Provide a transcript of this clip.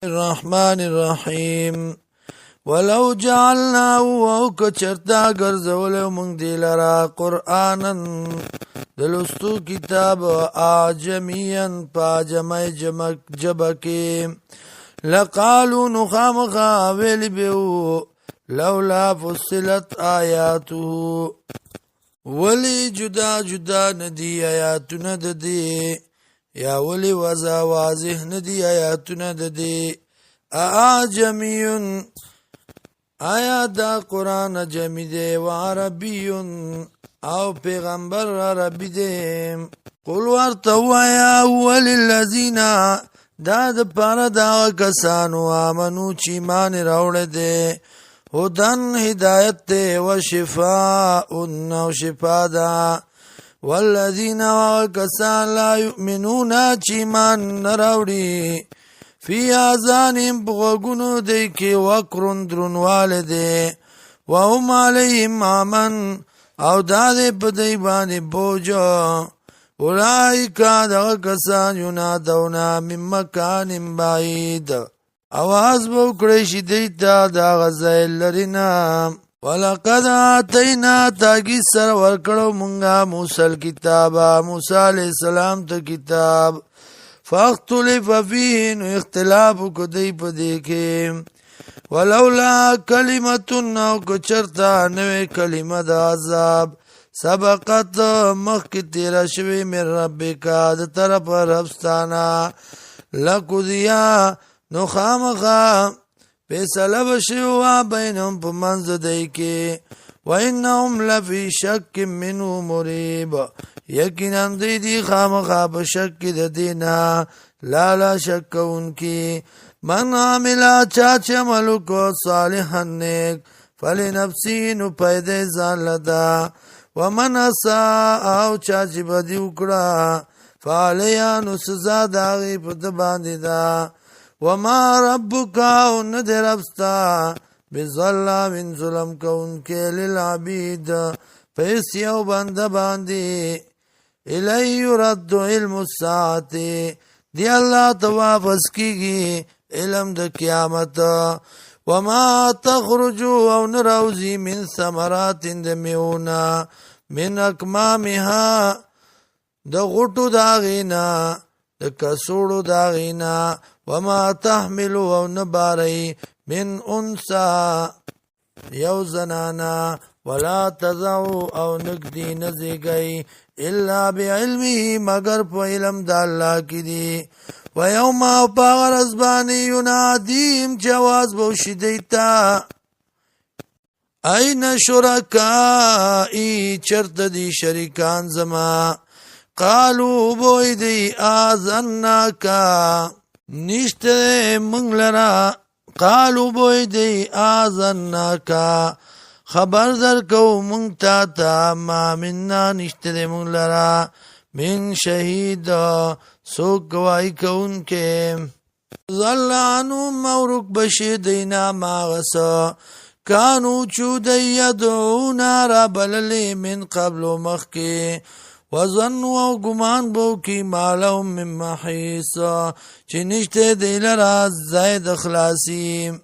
الرحمن الرحيم ولو جعلناه وكچرتا غرزولو من دی لرا قرآنا دلستو کتاب آجميا پاجمع جبکی لقالوا نخامخا ویلی بیو لولا فصلت آیاته ولی جدا جدا ندی آیاتنا ددی یا ولی وضا واضح ندی آیاتنا ددی آجمیون آیا دا قرآن جمی دے و عربیون او پیغمبر عربی دے قل ورطو آیا وللذین دا دا پارا دا کسانو آمنو چی مان روڑ دے هدن هدایت دے و شفاء و شفا دا والذین وکسان لا یؤمنون چی مان نروڑی فی آذانهم بغوگونو دی که وقرن درنوال دی و هم علیهم آمن او داده پدی بانی بوجا اولائکا دغا کسان ینادونا من مکان بعید آواز بوکڑیشی دیتا دا غزائل لرنا ولقد آتینا تاکی سر ورکڑو منگا موسیٰ الكتابا موسیٰ علیہ السلام تا کتاب فاختلف فيه نو اختلاف کو دی پدی کے ولولا کلمتن او کچرتا نوے کلمہ دا عذاب سبقت مخک تیرا شوی من ربکا دا طرف ربستانا لقضیا نو خامخا فیصلہ بشوا بینهم پا منز دی کے وَإِنَّهُمْ لَفِي شَكٍّ مِّنْهُ مُرِيبٍ یقیناً دی خامخا بشک دینا لا شک ان کی من عاملا چاچ عملو کو صالحا نیک فلنفسی نو پیدے زان لدا ومن اساء او چاچ بدی اکڑا فعلیا نو سزا داغی پد باندی دا وما ربکا ان دے ربستا بظلام من ظلم کو ان کے للعبید پیسیو بند باندی الی یرد علم الساعت دی اللہ توافس کی گی علم د قیامت وما تخرجو او نروزی من ثمرات دمیونا من اکمامها د غٹو داغینا د کسوڑو داغینا وما تحملو او نباری من انسا یو زنانا ولا تضعو او نگدی نزیگئی الا بعلمه مگر پا علم دا اللہ کی دی و یوم او پاغر ازبانی ینادیم جواز بوشی دیتا این شرکائی چرت دی شریکان زما قالو بوئی دی آزناکا نشت منگ لرا قالو بوئی دی آزناکا خبر در کو منگتا تا ما مننا نشتر منگ لرا من شہید سوک گواہی کون کے ظلانو مورک بشی دینا ماغسا کانو چودی یدعونا را بللی من قبل مخی وظنو او گمان بو کی مالهم من محیصا چی نشت دی لرا زید اخلاصیم